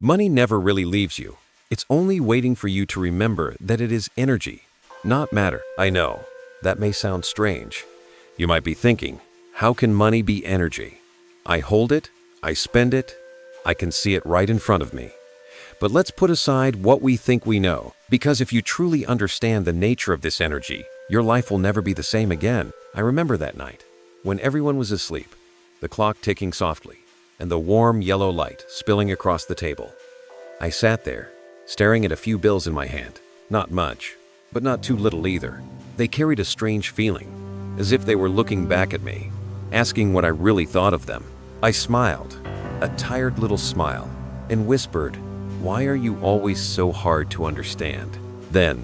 Money never really leaves you. It's only waiting for you to remember that it is energy, not matter. I know, that may sound strange. You might be thinking, how can money be energy? I hold it, I spend it, I can see it right in front of me. But let's put aside what we think we know, because if you truly understand the nature of this energy, your life will never be the same again. I remember that night, when everyone was asleep, the clock ticking softly, and the warm yellow light spilling across the table. I sat there, staring at a few bills in my hand. Not much, but not too little either. They carried a strange feeling, as if they were looking back at me, asking what I really thought of them. I smiled, a tired little smile, and whispered, "Why are you always so hard to understand?" Then,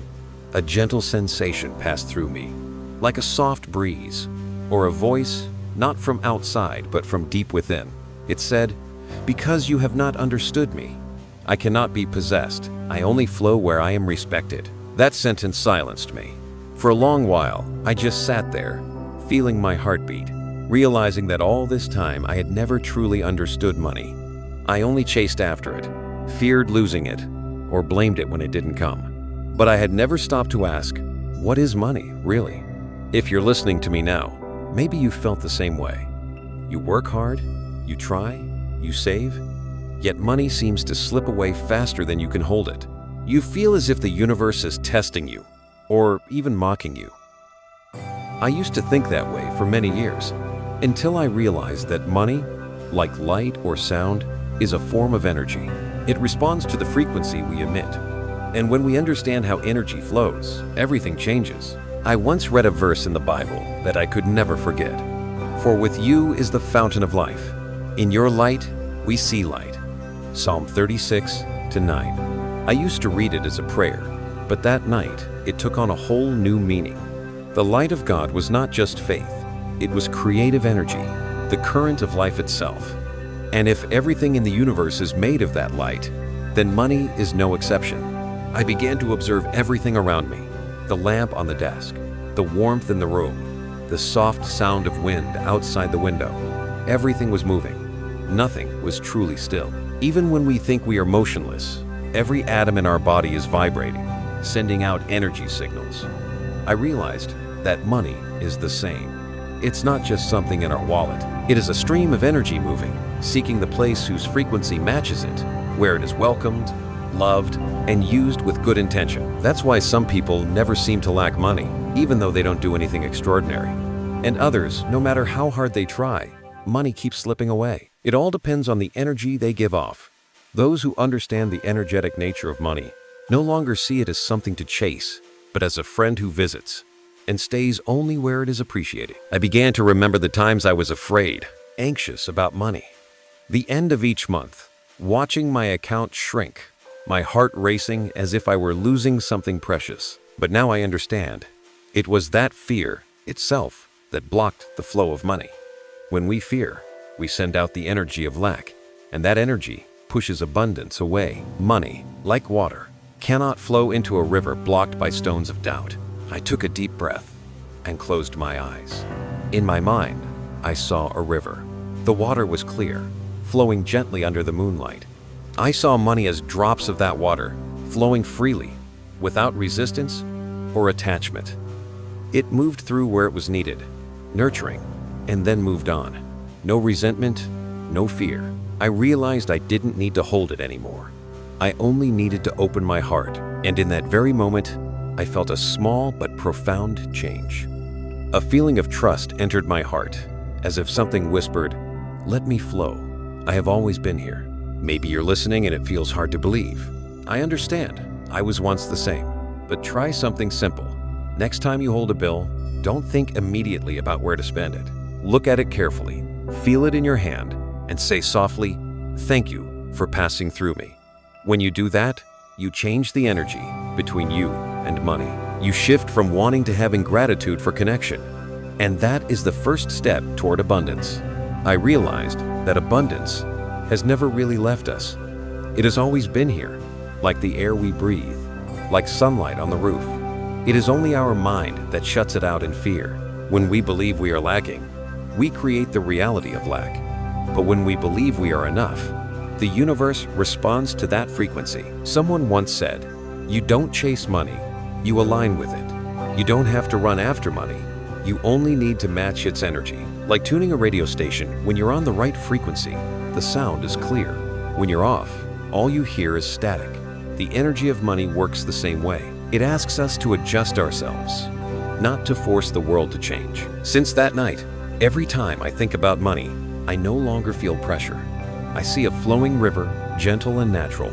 a gentle sensation passed through me, like a soft breeze, or a voice, not from outside, but from deep within. It said, "Because you have not understood me. I cannot be possessed. I only flow where I am respected." That sentence silenced me. For a long while, I just sat there, feeling my heartbeat, realizing that all this time I had never truly understood money. I only chased after it, feared losing it, or blamed it when it didn't come. But I had never stopped to ask, what is money, really? If you're listening to me now, maybe you felt the same way. You work hard, you try, you save, yet money seems to slip away faster than you can hold it. You feel as if the universe is testing you, or even mocking you. I used to think that way for many years, until I realized that money, like light or sound, is a form of energy. It responds to the frequency we emit. And when we understand how energy flows, everything changes. I once read a verse in the Bible that I could never forget. "For with you is the fountain of life. In your light, we see light." Psalm 36:9. I used to read it as a prayer, but that night, it took on a whole new meaning. The light of God was not just faith. It was creative energy, the current of life itself. And if everything in the universe is made of that light, then money is no exception. I began to observe everything around me: the lamp on the desk, the warmth in the room, the soft sound of wind outside the window. Everything was moving. Nothing was truly still. Even when we think we are motionless, every atom in our body is vibrating, sending out energy signals. I realized that money is the same. It's not just something in our wallet. It is a stream of energy moving, seeking the place whose frequency matches it, where it is welcomed, loved, and used with good intention. That's why some people never seem to lack money, even though they don't do anything extraordinary. And others, no matter how hard they try, money keeps slipping away. It all depends on the energy they give off. Those who understand the energetic nature of money no longer see it as something to chase, but as a friend who visits and stays only where it is appreciated. I began to remember the times I was afraid, anxious about money. The end of each month, watching my account shrink, my heart racing as if I were losing something precious. But now I understand. It was that fear itself that blocked the flow of money. When we fear, we send out the energy of lack, and that energy pushes abundance away. Money, like water, cannot flow into a river blocked by stones of doubt. I took a deep breath and closed my eyes. In my mind, I saw a river. The water was clear, flowing gently under the moonlight. I saw money as drops of that water, flowing freely, without resistance or attachment. It moved through where it was needed, nurturing, and then moved on. No resentment, no fear. I realized I didn't need to hold it anymore. I only needed to open my heart, and in that very moment, I felt a small but profound change. A feeling of trust entered my heart, as if something whispered, "Let me flow. I have always been here." Maybe you're listening and it feels hard to believe. I understand. I was once the same. But try something simple. Next time you hold a bill, don't think immediately about where to spend it. Look at it carefully, feel it in your hand, and say softly, "Thank you for passing through me." When you do that, you change the energy between you and money. You shift from wanting to having gratitude for connection. And that is the first step toward abundance. I realized that abundance has never really left us. It has always been here, like the air we breathe, like sunlight on the roof. It is only our mind that shuts it out in fear. When we believe we are lacking, we create the reality of lack. But when we believe we are enough, The universe responds to that frequency. Someone once said, "You don't chase money, you align with it. You don't have to run after money, you only need to match its energy." Like tuning a radio station, when you're on the right frequency, the sound is clear. When you're off, all you hear is static. The energy of money works the same way. It asks us to adjust ourselves, not to force the world to change. Since that night, every time I think about money, I no longer feel pressure. I see a flowing river, gentle and natural.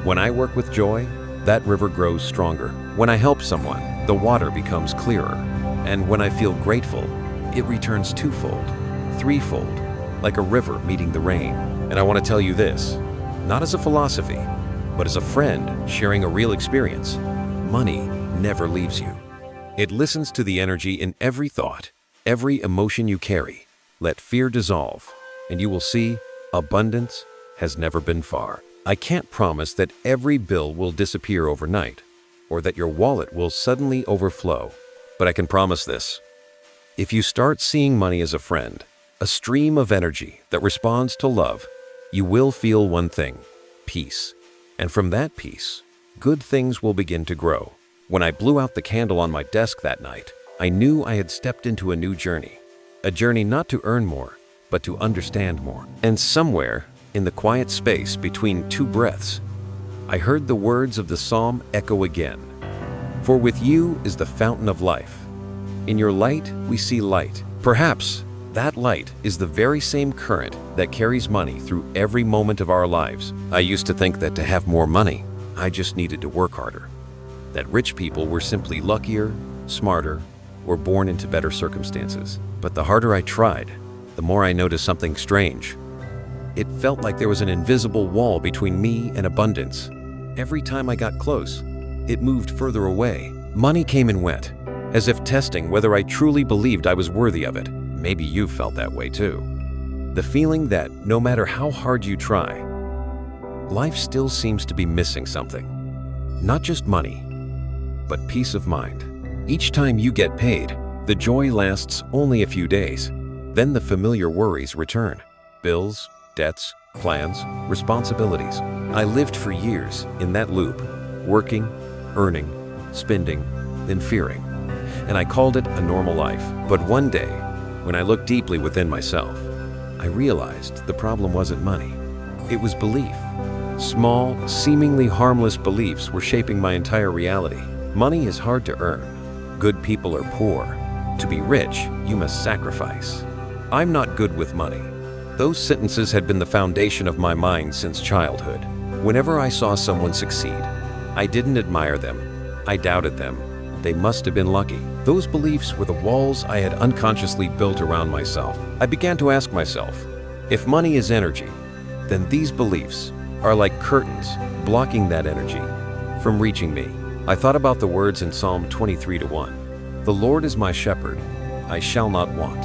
When I work with joy, that river grows stronger. When I help someone, the water becomes clearer. And when I feel grateful, it returns twofold, threefold, like a river meeting the rain. And I want to tell you this, not as a philosophy, but as a friend sharing a real experience. Money never leaves you. It listens to the energy in every thought, every emotion you carry. Let fear dissolve, and you will see abundance has never been far. I can't promise that every bill will disappear overnight, or that your wallet will suddenly overflow, but I can promise this. If you start seeing money as a friend, a stream of energy that responds to love, you will feel one thing, peace. And from that peace, good things will begin to grow. When I blew out the candle on my desk that night, I knew I had stepped into a new journey. A journey not to earn more, but to understand more. And somewhere, in the quiet space between two breaths, I heard the words of the psalm echo again. For with you is the fountain of life. In your light, we see light. Perhaps that light is the very same current that carries money through every moment of our lives. I used to think that to have more money, I just needed to work harder. That rich people were simply luckier, smarter, or born into better circumstances. But the harder I tried, the more I noticed something strange. It felt like there was an invisible wall between me and abundance. Every time I got close, it moved further away. Money came and went, as if testing whether I truly believed I was worthy of it. Maybe you felt that way too. The feeling that no matter how hard you try, life still seems to be missing something. Not just money, but peace of mind. Each time you get paid, the joy lasts only a few days. Then the familiar worries return. Bills, debts, plans, responsibilities. I lived for years in that loop, working, earning, spending, then fearing. And I called it a normal life. But one day, when I looked deeply within myself, I realized the problem wasn't money. It was belief. Small, seemingly harmless beliefs were shaping my entire reality. Money is hard to earn. Good people are poor. To be rich, you must sacrifice. I'm not good with money. Those sentences had been the foundation of my mind since childhood. Whenever I saw someone succeed, I didn't admire them. I doubted them. They must have been lucky. Those beliefs were the walls I had unconsciously built around myself. I began to ask myself, if money is energy, then these beliefs are like curtains blocking that energy from reaching me. I thought about the words in Psalm 23:1. The Lord is my shepherd, I shall not want.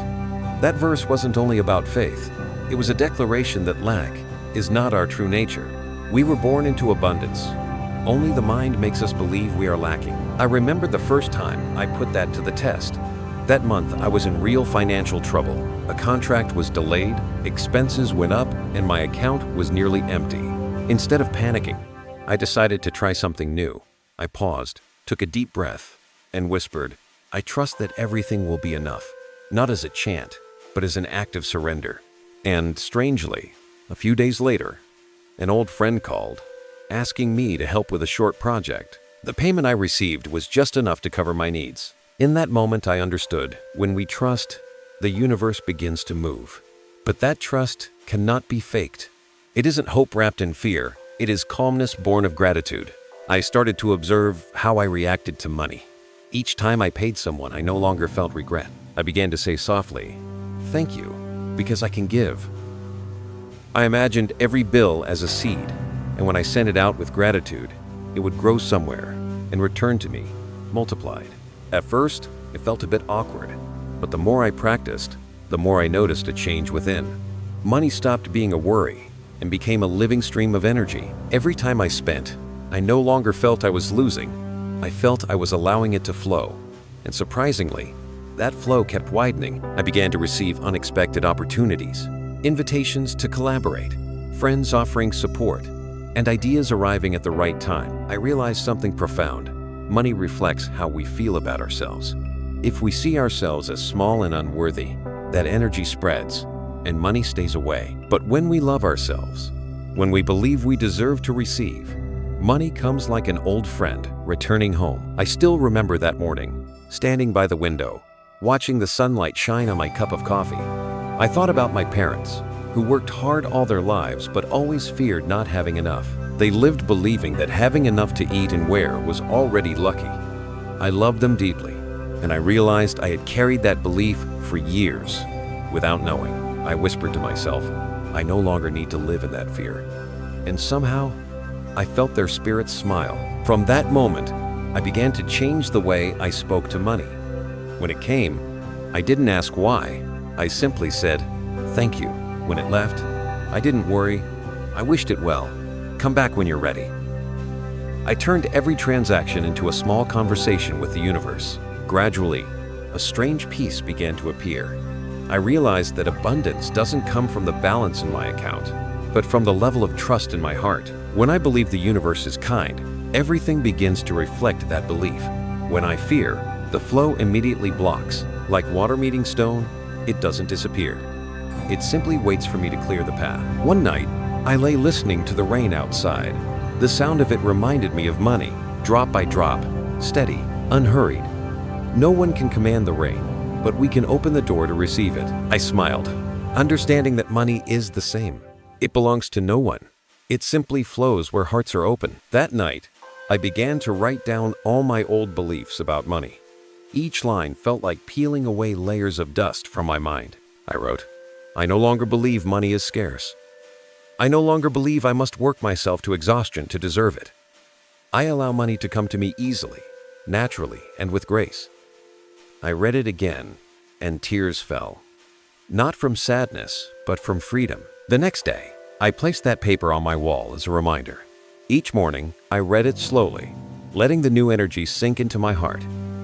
That verse wasn't only about faith. It was a declaration that lack is not our true nature. We were born into abundance. Only the mind makes us believe we are lacking. I remember the first time I put that to the test. That month, I was in real financial trouble. A contract was delayed, expenses went up, and my account was nearly empty. Instead of panicking, I decided to try something new. I paused, took a deep breath, and whispered, I trust that everything will be enough. Not as a chant, but as an act of surrender. And strangely, a few days later, an old friend called, asking me to help with a short project. The payment I received was just enough to cover my needs. In that moment, I understood, when we trust, the universe begins to move. But that trust cannot be faked. It isn't hope wrapped in fear. It is calmness born of gratitude. I started to observe how I reacted to money. Each time I paid someone, I no longer felt regret. I began to say softly, thank you, because I can give. I imagined every bill as a seed, and when I sent it out with gratitude, it would grow somewhere and return to me, multiplied. At first, it felt a bit awkward, but the more I practiced, the more I noticed a change within. Money stopped being a worry and became a living stream of energy. Every time I spent, I no longer felt I was losing. I felt I was allowing it to flow. And surprisingly, that flow kept widening. I began to receive unexpected opportunities, invitations to collaborate, friends offering support, and ideas arriving at the right time, I realized something profound. Money reflects how we feel about ourselves. If we see ourselves as small and unworthy, that energy spreads, and money stays away. But when we love ourselves, when we believe we deserve to receive, money comes like an old friend returning home. I still remember that morning, standing by the window, watching the sunlight shine on my cup of coffee. I thought about my parents, who worked hard all their lives but always feared not having enough. They lived believing that having enough to eat and wear was already lucky. I loved them deeply, and I realized I had carried that belief for years. Without knowing, I whispered to myself, I no longer need to live in that fear. And somehow, I felt their spirits smile. From that moment, I began to change the way I spoke to money. When it came, I didn't ask why. I simply said, thank you. When it left, I didn't worry. I wished it well. Come back when you're ready. I turned every transaction into a small conversation with the universe. Gradually, a strange peace began to appear. I realized that abundance doesn't come from the balance in my account, but from the level of trust in my heart. When I believe the universe is kind, everything begins to reflect that belief. When I fear, the flow immediately blocks. Like water meeting stone, it doesn't disappear. It simply waits for me to clear the path. One night, I lay listening to the rain outside. The sound of it reminded me of money, drop by drop, steady, unhurried. No one can command the rain, but we can open the door to receive it. I smiled, understanding that money is the same. It belongs to no one. It simply flows where hearts are open. That night, I began to write down all my old beliefs about money. Each line felt like peeling away layers of dust from my mind. I wrote, I no longer believe money is scarce. I no longer believe I must work myself to exhaustion to deserve it. I allow money to come to me easily, naturally, and with grace. I read it again, and tears fell. Not from sadness, but from freedom. The next day, I placed that paper on my wall as a reminder. Each morning, I read it slowly, letting the new energy sink into my heart.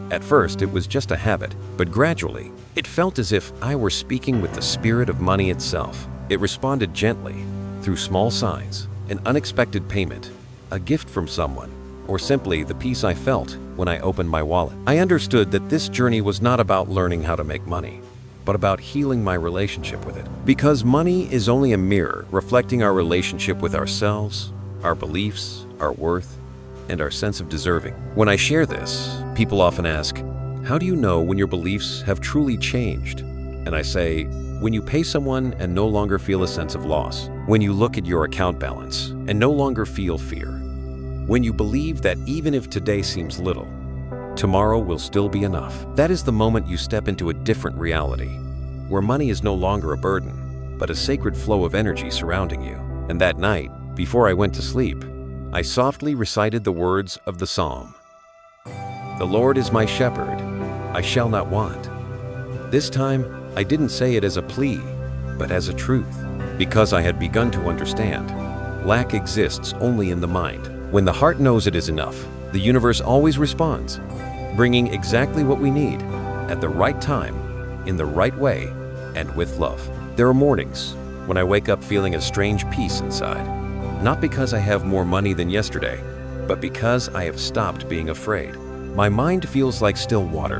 At first, it was just a habit, but gradually, it felt as if I were speaking with the spirit of money itself. It responded gently, through small signs, an unexpected payment, a gift from someone, or simply the peace I felt when I opened my wallet. I understood that this journey was not about learning how to make money, but about healing my relationship with it. Because money is only a mirror reflecting our relationship with ourselves, our beliefs, our worth, and our sense of deserving. When I share this, people often ask, how do you know when your beliefs have truly changed? And I say, when you pay someone and no longer feel a sense of loss, when you look at your account balance and no longer feel fear, when you believe that even if today seems little, tomorrow will still be enough. That is the moment you step into a different reality, where money is no longer a burden, but a sacred flow of energy surrounding you. And that night, before I went to sleep, I softly recited the words of the psalm. The Lord is my shepherd, I shall not want. This time, I didn't say it as a plea, but as a truth, because I had begun to understand. Lack exists only in the mind. When the heart knows it is enough, the universe always responds, bringing exactly what we need, at the right time, in the right way, and with love. There are mornings when I wake up feeling a strange peace inside, not because I have more money than yesterday, but because I have stopped being afraid. My mind feels like still water,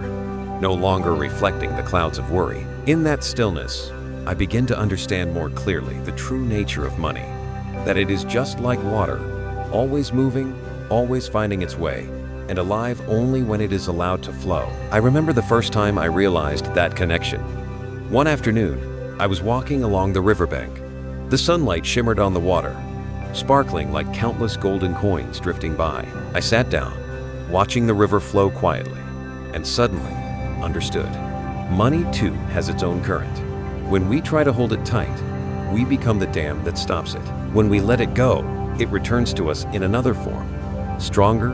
no longer reflecting the clouds of worry. In that stillness, I begin to understand more clearly the true nature of money, that it is just like water, always moving, always finding its way, and alive only when it is allowed to flow. I remember the first time I realized that connection. One afternoon, I was walking along the riverbank. The sunlight shimmered on the water, sparkling like countless golden coins drifting by. I sat down, watching the river flow quietly, and suddenly understood. Money too has its own current. When we try to hold it tight, we become the dam that stops it. When we let it go, it returns to us in another form, stronger,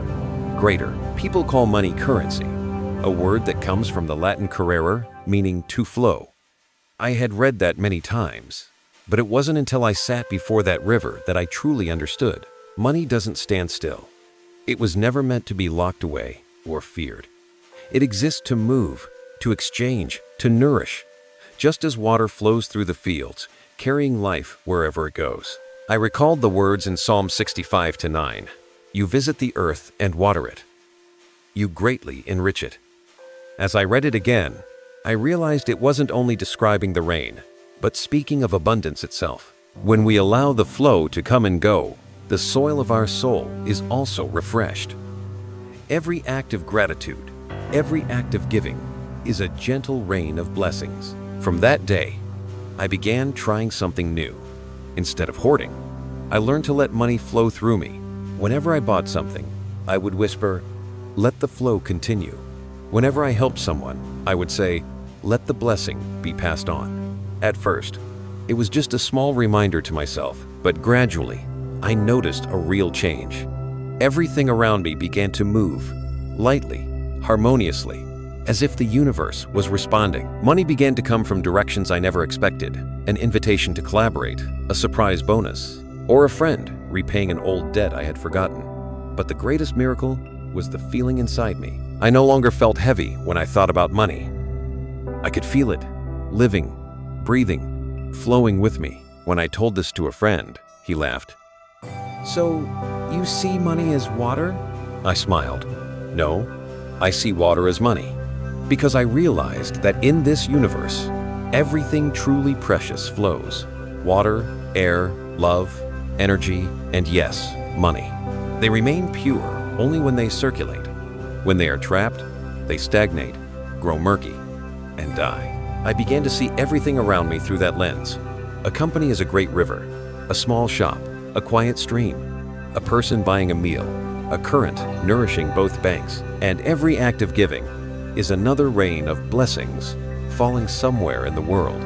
greater. People call money currency, a word that comes from the Latin currere, meaning to flow. I had read that many times, but it wasn't until I sat before that river that I truly understood. Money doesn't stand still. It was never meant to be locked away or feared. It exists to move, to exchange, to nourish, just as water flows through the fields, carrying life wherever it goes. I recalled the words in Psalm 65:9. You visit the earth and water it. You greatly enrich it. As I read it again, I realized it wasn't only describing the rain, but speaking of abundance itself. When we allow the flow to come and go, the soil of our soul is also refreshed. Every act of gratitude, every act of giving, is a gentle rain of blessings. From that day, I began trying something new. Instead of hoarding, I learned to let money flow through me. Whenever I bought something, I would whisper, "Let the flow continue." Whenever I helped someone, I would say, "Let the blessing be passed on." At first, it was just a small reminder to myself, but gradually, I noticed a real change. Everything around me began to move, lightly, harmoniously, as if the universe was responding. Money began to come from directions I never expected: an invitation to collaborate, a surprise bonus, or a friend repaying an old debt I had forgotten. But the greatest miracle was the feeling inside me. I no longer felt heavy when I thought about money. I could feel it, living, breathing, flowing with me. When I told this to a friend, he laughed. "So, you see money as water?" I smiled. "No, I see water as money." Because I realized that in this universe, everything truly precious flows. Water, air, love, energy, and yes, money. They remain pure only when they circulate. When they are trapped, they stagnate, grow murky, and die. I began to see everything around me through that lens. A company is a great river, a small shop, a quiet stream, a person buying a meal, a current nourishing both banks, and every act of giving is another rain of blessings falling somewhere in the world.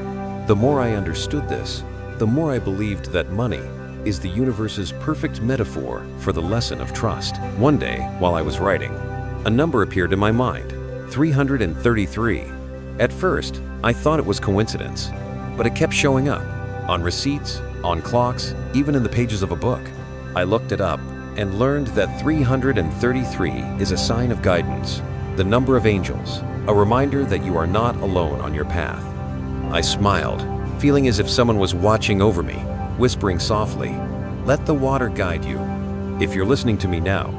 The more I understood this, the more I believed that money is the universe's perfect metaphor for the lesson of trust. One day, while I was writing, a number appeared in my mind, 333. At first, I thought it was coincidence, but it kept showing up, on receipts, on clocks, even in the pages of a book. I looked it up and learned that 333 is a sign of guidance, the number of angels, a reminder that you are not alone on your path. I smiled, feeling as if someone was watching over me, whispering softly, "Let the water guide you." If you're listening to me now,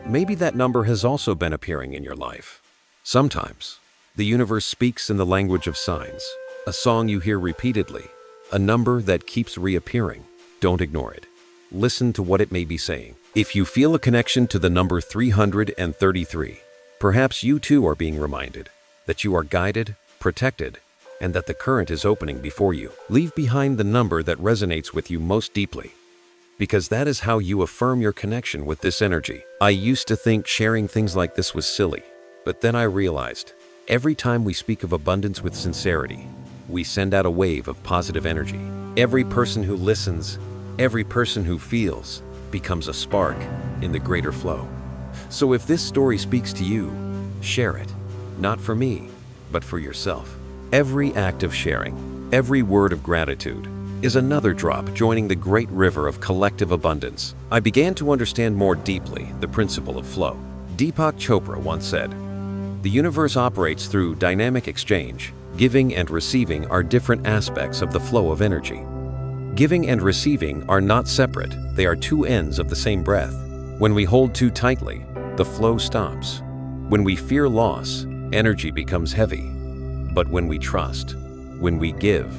maybe that number has also been appearing in your life. Sometimes, the universe speaks in the language of signs, a song you hear repeatedly, a number that keeps reappearing. Don't ignore it. Listen to what it may be saying. If you feel a connection to the number 333, perhaps you too are being reminded that you are guided, protected, and that the current is opening before you. Leave behind the number that resonates with you most deeply, because that is how you affirm your connection with this energy. I used to think sharing things like this was silly, but then I realized every time we speak of abundance with sincerity, we send out a wave of positive energy. Every person who listens, every person who feels, becomes a spark in the greater flow. So if this story speaks to you, share it, not for me, but for yourself. Every act of sharing, every word of gratitude, is another drop joining the great river of collective abundance. I began to understand more deeply the principle of flow. Deepak Chopra once said, "The universe operates through dynamic exchange. Giving and receiving are different aspects of the flow of energy. Giving and receiving are not separate, they are two ends of the same breath. When we hold too tightly, the flow stops. When we fear loss, energy becomes heavy. But when we trust, when we give,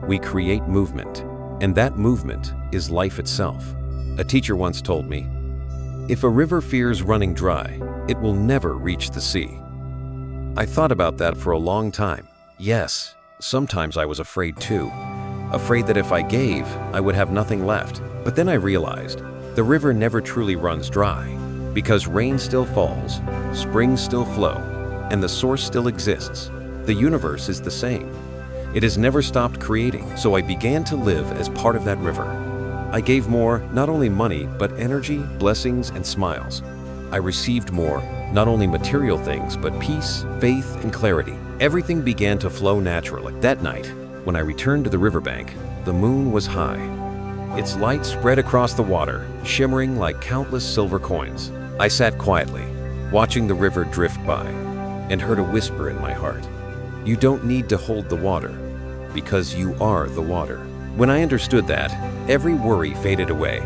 we create movement, and that movement is life itself." A teacher once told me, "If a river fears running dry, it will never reach the sea." I thought about that for a long time. Yes, sometimes I was afraid too. Afraid that if I gave, I would have nothing left. But then I realized the river never truly runs dry, because rain still falls, springs still flow, and the source still exists. The universe is the same. It has never stopped creating, so I began to live as part of that river. I gave more, not only money, but energy, blessings, and smiles. I received more, not only material things, but peace, faith, and clarity. Everything began to flow naturally. That night, when I returned to the riverbank, the moon was high. Its light spread across the water, shimmering like countless silver coins. I sat quietly, watching the river drift by, and heard a whisper in my heart. "You don't need to hold the water, because you are the water." When I understood that, every worry faded away.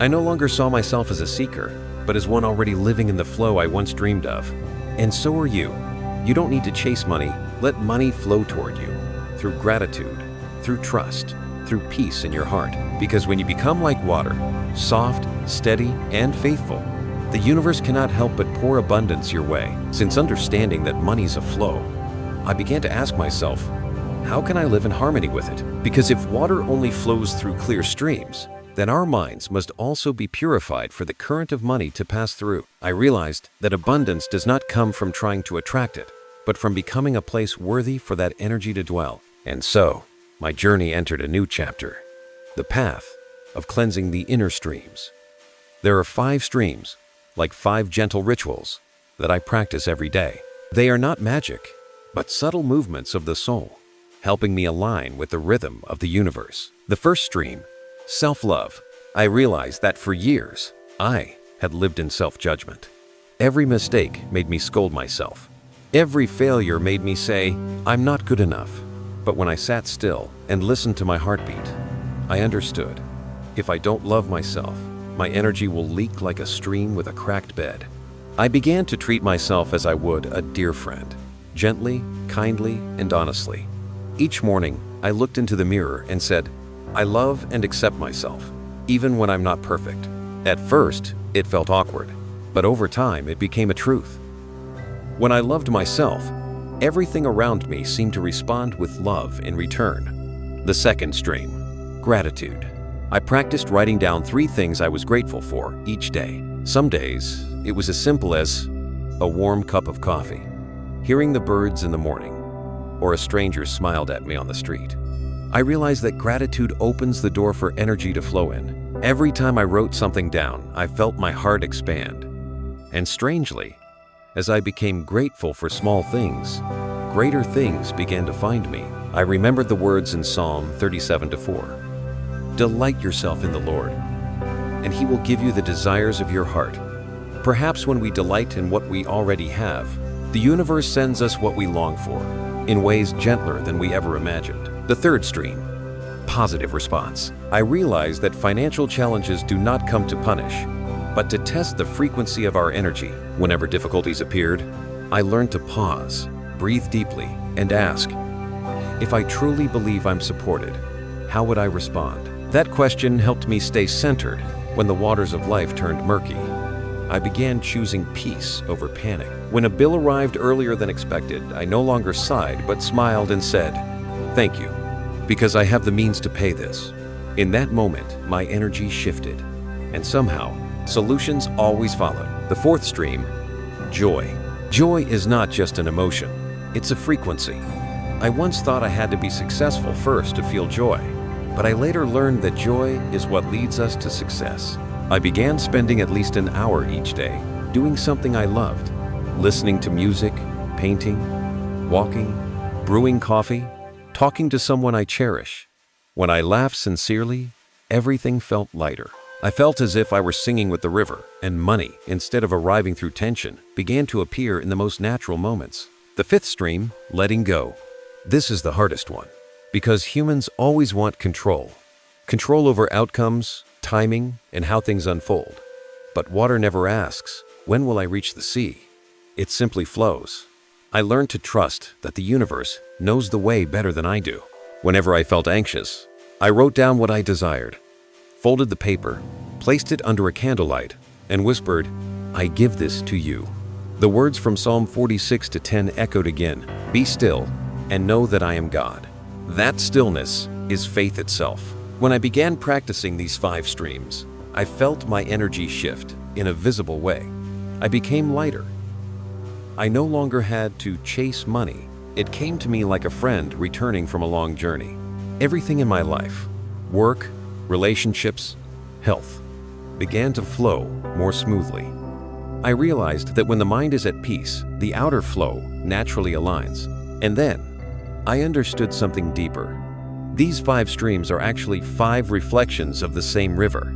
I no longer saw myself as a seeker, but as one already living in the flow I once dreamed of. And so are you. You don't need to chase money. Let money flow toward you through gratitude, through trust, through peace in your heart. Because when you become like water, soft, steady, and faithful, the universe cannot help but pour abundance your way. Since understanding that money's a flow, I began to ask myself, how can I live in harmony with it? Because if water only flows through clear streams, then our minds must also be purified for the current of money to pass through. I realized that abundance does not come from trying to attract it, but from becoming a place worthy for that energy to dwell. And so, my journey entered a new chapter, the path of cleansing the inner streams. There are 5 streams, like 5 gentle rituals, that I practice every day. They are not magic, but subtle movements of the soul, helping me align with the rhythm of the universe. The first stream, self-love. I realized that for years, I had lived in self-judgment. Every mistake made me scold myself. Every failure made me say, I'm not good enough. But when I sat still and listened to my heartbeat, I understood. If I don't love myself, my energy will leak like a stream with a cracked bed. I began to treat myself as I would a dear friend, gently, kindly, and honestly. Each morning, I looked into the mirror and said, I love and accept myself, even when I'm not perfect. At first, it felt awkward, but over time, it became a truth. When I loved myself, everything around me seemed to respond with love in return. The second stream, gratitude. I practiced writing down 3 things I was grateful for each day. Some days, it was as simple as a warm cup of coffee, hearing the birds in the morning, or a stranger smiled at me on the street. I realized that gratitude opens the door for energy to flow in. Every time I wrote something down, I felt my heart expand. And strangely, as I became grateful for small things, greater things began to find me. I remembered the words in Psalm 37:4. Delight yourself in the Lord, and He will give you the desires of your heart. Perhaps when we delight in what we already have, the universe sends us what we long for, in ways gentler than we ever imagined. The third stream, positive response. I realized that financial challenges do not come to punish, but to test the frequency of our energy. Whenever difficulties appeared, I learned to pause, breathe deeply, and ask, if I truly believe I'm supported, how would I respond? That question helped me stay centered when the waters of life turned murky. I began choosing peace over panic. When a bill arrived earlier than expected, I no longer sighed but smiled and said, thank you, because I have the means to pay this. In that moment, my energy shifted, and somehow, solutions always followed. The fourth stream, joy. Joy is not just an emotion, it's a frequency. I once thought I had to be successful first to feel joy, but I later learned that joy is what leads us to success. I began spending at least an hour each day doing something I loved, listening to music, painting, walking, brewing coffee, talking to someone I cherish. When I laughed sincerely, everything felt lighter. I felt as if I were singing with the river, and money, instead of arriving through tension, began to appear in the most natural moments. The fifth stream, letting go. This is the hardest one, because humans always want control. Control over outcomes, timing, and how things unfold. But water never asks, when will I reach the sea? It simply flows. I learned to trust that the universe knows the way better than I do. Whenever I felt anxious, I wrote down what I desired, folded the paper, placed it under a candlelight, and whispered, I give this to you. The words from Psalm 46:10 echoed again, be still and know that I am God. That stillness is faith itself. When I began practicing these 5 streams, I felt my energy shift in a visible way. I became lighter. I no longer had to chase money. It came to me like a friend returning from a long journey. Everything in my life, work, relationships, health, began to flow more smoothly. I realized that when the mind is at peace, the outer flow naturally aligns. And then, I understood something deeper. These 5 streams are actually 5 reflections of the same river.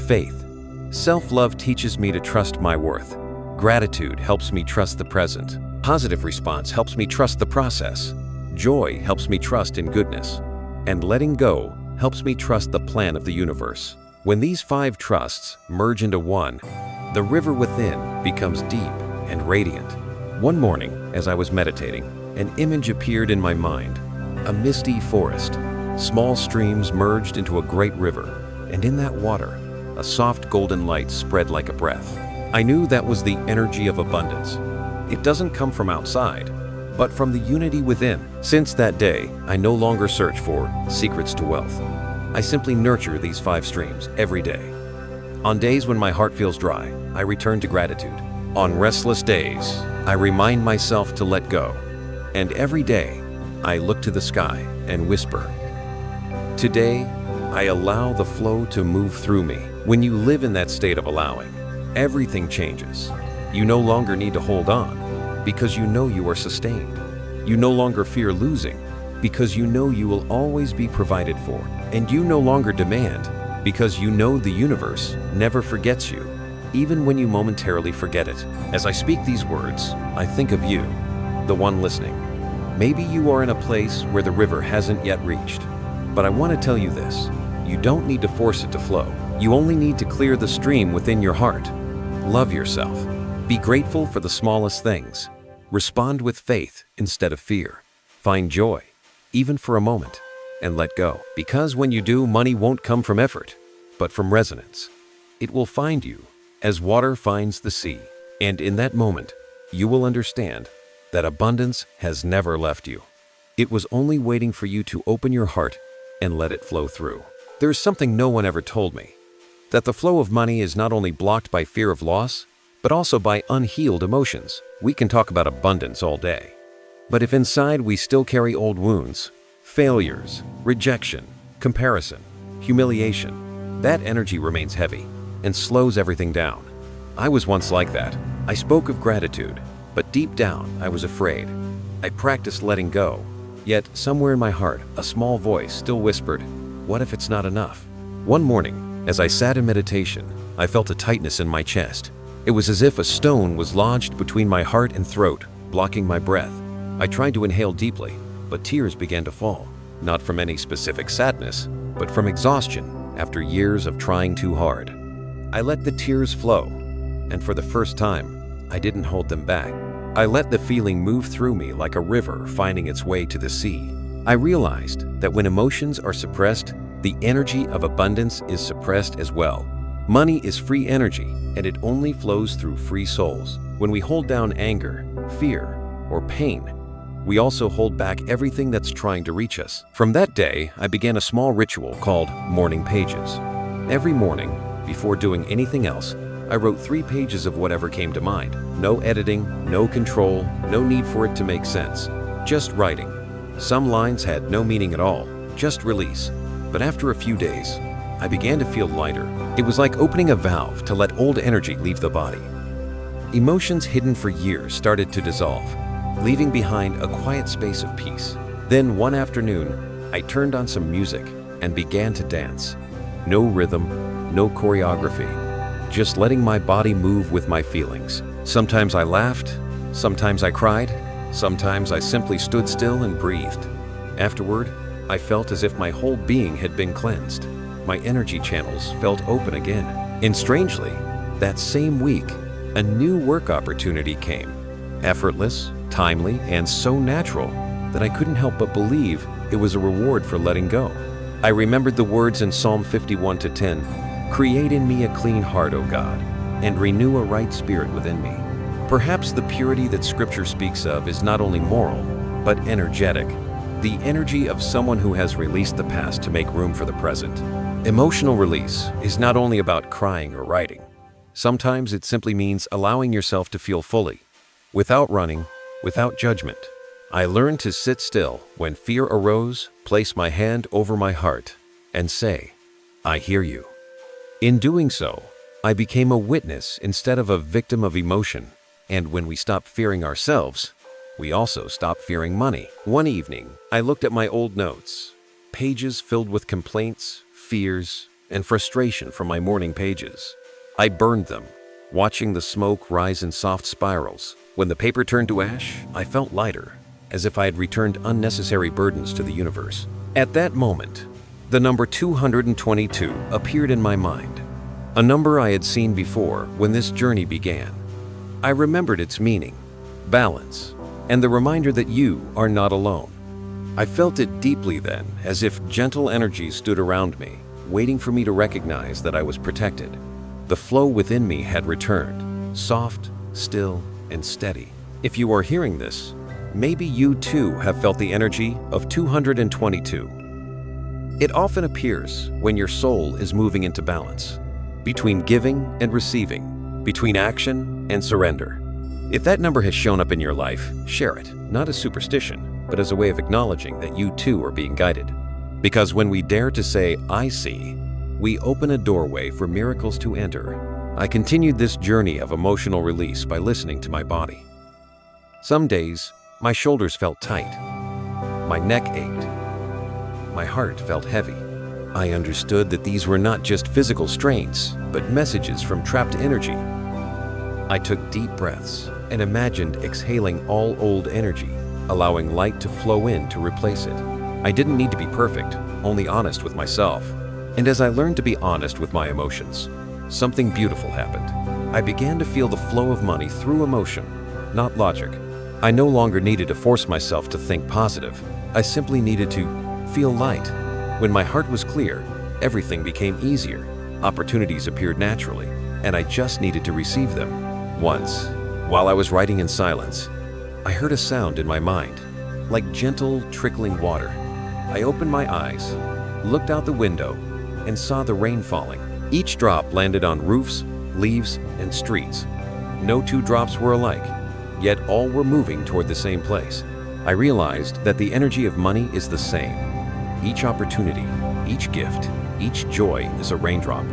Faith. Self-love teaches me to trust my worth. Gratitude helps me trust the present. Positive response helps me trust the process. Joy helps me trust in goodness. And letting go helps me trust the plan of the universe. When these 5 trusts merge into one, the river within becomes deep and radiant. One morning, as I was meditating, an image appeared in my mind. A misty forest. Small streams merged into a great river, and in that water, a soft golden light spread like a breath. I knew that was the energy of abundance. It doesn't come from outside, but from the unity within. Since that day, I no longer search for secrets to wealth. I simply nurture these 5 streams every day. On days when my heart feels dry, I return to gratitude. On restless days, I remind myself to let go. And every day, I look to the sky and whisper, "Today, I allow the flow to move through me." When you live in that state of allowing, everything changes. You no longer need to hold on because you know you are sustained. You no longer fear losing because you know you will always be provided for. And you no longer demand because you know the universe never forgets you, even when you momentarily forget it. As I speak these words, I think of you, the one listening. Maybe you are in a place where the river hasn't yet reached, but I want to tell you this. You don't need to force it to flow. You only need to clear the stream within your heart. Love yourself. Be grateful for the smallest things. Respond with faith instead of fear. Find joy, even for a moment, and let go. Because when you do, money won't come from effort, but from resonance. It will find you as water finds the sea. And in that moment, you will understand that abundance has never left you. It was only waiting for you to open your heart and let it flow through. There's something no one ever told me, that the flow of money is not only blocked by fear of loss, but also by unhealed emotions. We can talk about abundance all day, but if inside we still carry old wounds, failures, rejection, comparison, humiliation, that energy remains heavy and slows everything down. I was once like that. I spoke of gratitude, but deep down I was afraid. I practiced letting go, yet somewhere in my heart, a small voice still whispered, "What if it's not enough?" One morning, as I sat in meditation, I felt a tightness in my chest. It was as if a stone was lodged between my heart and throat, blocking my breath. I tried to inhale deeply, but tears began to fall, not from any specific sadness, but from exhaustion after years of trying too hard. I let the tears flow, and for the first time, I didn't hold them back. I let the feeling move through me like a river finding its way to the sea. I realized that when emotions are suppressed, the energy of abundance is suppressed as well. Money is free energy, and it only flows through free souls. When we hold down anger, fear, or pain, we also hold back everything that's trying to reach us. From that day, I began a small ritual called morning pages. Every morning, before doing anything else, I wrote 3 pages of whatever came to mind. No editing, no control, no need for it to make sense. Just writing. Some lines had no meaning at all, just release. But after a few days, I began to feel lighter. It was like opening a valve to let old energy leave the body. Emotions hidden for years started to dissolve, leaving behind a quiet space of peace. Then one afternoon, I turned on some music and began to dance. No rhythm, no choreography, just letting my body move with my feelings. Sometimes I laughed, sometimes I cried, sometimes I simply stood still and breathed. Afterward, I felt as if my whole being had been cleansed. My energy channels felt open again. And strangely, that same week, a new work opportunity came. Effortless, timely, and so natural that I couldn't help but believe it was a reward for letting go. I remembered the words in Psalm 51:10, "Create in me a clean heart, O God, and renew a right spirit within me." Perhaps the purity that Scripture speaks of is not only moral, but energetic. The energy of someone who has released the past to make room for the present. Emotional release is not only about crying or writing. Sometimes it simply means allowing yourself to feel fully, without running, without judgment. I learned to sit still when fear arose, place my hand over my heart, and say, "I hear you." In doing so, I became a witness instead of a victim of emotion. And when we stop fearing ourselves, we also stop fearing money. One evening, I looked at my old notes, pages filled with complaints, fears, and frustration from my morning pages. I burned them, watching the smoke rise in soft spirals. When the paper turned to ash, I felt lighter, as if I had returned unnecessary burdens to the universe. At that moment, The number 222 appeared in my mind, a number I had seen before when this journey began. I remembered its meaning, balance, and the reminder that you are not alone. I felt it deeply then, as if gentle energies stood around me, waiting for me to recognize that I was protected. The flow within me had returned, soft, still, and steady. If you are hearing this, maybe you too have felt the energy of 222. It often appears when your soul is moving into balance, between giving and receiving, between action and surrender. If that number has shown up in your life, share it, not as superstition, but as a way of acknowledging that you too are being guided. Because when we dare to say, "I see," we open a doorway for miracles to enter. I continued this journey of emotional release by listening to my body. Some days, my shoulders felt tight. My neck ached. My heart felt heavy. I understood that these were not just physical strains, but messages from trapped energy. I took deep breaths and imagined exhaling all old energy, allowing light to flow in to replace it. I didn't need to be perfect, only honest with myself. And as I learned to be honest with my emotions, something beautiful happened. I began to feel the flow of money through emotion, not logic. I no longer needed to force myself to think positive. I simply needed to feel light. When my heart was clear, everything became easier. Opportunities appeared naturally, and I just needed to receive them. Once, while I was writing in silence, I heard a sound in my mind, like gentle, trickling water. I opened my eyes, looked out the window, and saw the rain falling. Each drop landed on roofs, leaves, and streets. No two drops were alike, yet all were moving toward the same place. I realized that the energy of money is the same. Each opportunity, each gift, each joy is a raindrop,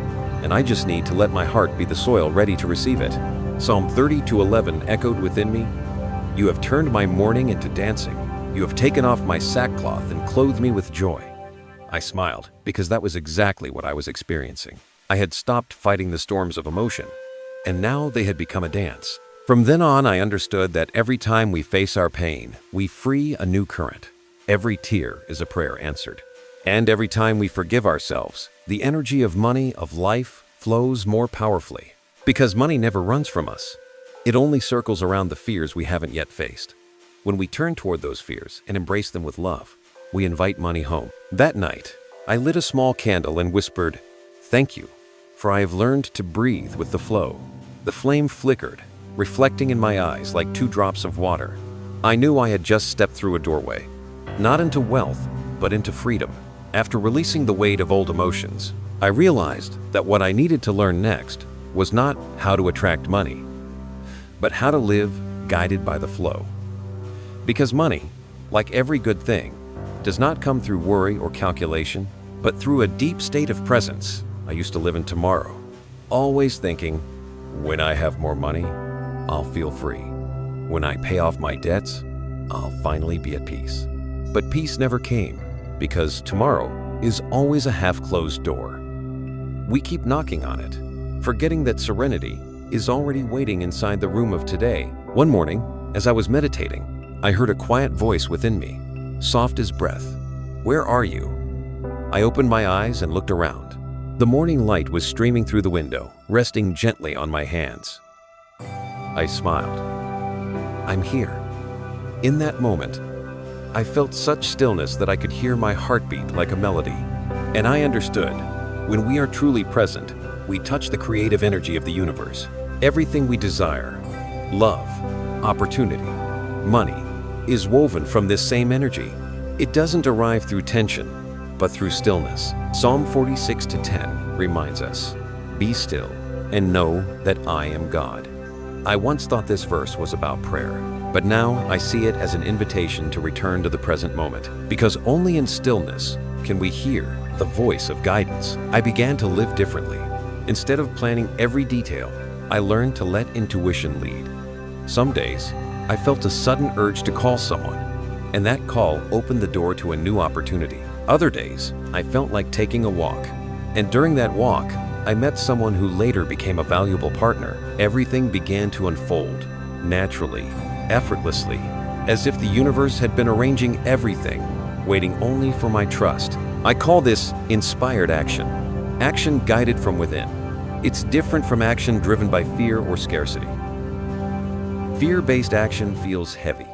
and I just need to let my heart be the soil ready to receive it. Psalm 30:11 echoed within me, "You have turned my mourning into dancing. You have taken off my sackcloth and clothed me with joy." I smiled, because that was exactly what I was experiencing. I had stopped fighting the storms of emotion, and now they had become a dance. From then on, I understood that every time we face our pain, we free a new current. Every tear is a prayer answered. And every time we forgive ourselves, the energy of money, of life, flows more powerfully. Because money never runs from us. It only circles around the fears we haven't yet faced. When we turn toward those fears and embrace them with love, we invite money home. That night, I lit a small candle and whispered, "Thank you, for I have learned to breathe with the flow." The flame flickered, reflecting in my eyes like 2 drops of water. I knew I had just stepped through a doorway, not into wealth, but into freedom. After releasing the weight of old emotions, I realized that what I needed to learn next was not how to attract money, but how to live guided by the flow. Because money, like every good thing, does not come through worry or calculation, but through a deep state of presence. I used to live in tomorrow, always thinking, when I have more money, I'll feel free. When I pay off my debts, I'll finally be at peace. But peace never came, because tomorrow is always a half-closed door. We keep knocking on it, forgetting that serenity is already waiting inside the room of today. One morning, as I was meditating, I heard a quiet voice within me, soft as breath. "Where are you?" I opened my eyes and looked around. The morning light was streaming through the window, resting gently on my hands. I smiled. "I'm here." In that moment, I felt such stillness that I could hear my heartbeat like a melody. And I understood, when we are truly present, we touch the creative energy of the universe. Everything we desire, love, opportunity, money, is woven from this same energy. It doesn't arrive through tension, but through stillness. Psalm 46:10 reminds us, "Be still and know that I am God." I once thought this verse was about prayer, but now I see it as an invitation to return to the present moment, because only in stillness can we hear the voice of guidance. I began to live differently. Instead of planning every detail, I learned to let intuition lead. Some days, I felt a sudden urge to call someone, and that call opened the door to a new opportunity. Other days, I felt like taking a walk, and during that walk, I met someone who later became a valuable partner. Everything began to unfold, naturally, effortlessly, as if the universe had been arranging everything, waiting only for my trust. I call this inspired action, action guided from within. It's different from action driven by fear or scarcity. Fear-based action feels heavy.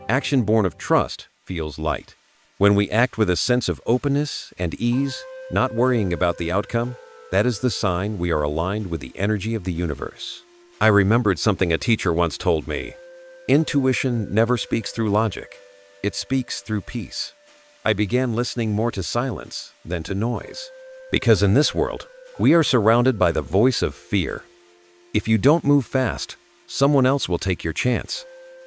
Action born of trust feels light. When we act with a sense of openness and ease, not worrying about the outcome, that is the sign we are aligned with the energy of the universe. I remembered something a teacher once told me. Intuition never speaks through logic. It speaks through peace. I began listening more to silence than to noise. Because in this world, we are surrounded by the voice of fear. If you don't move fast, someone else will take your chance.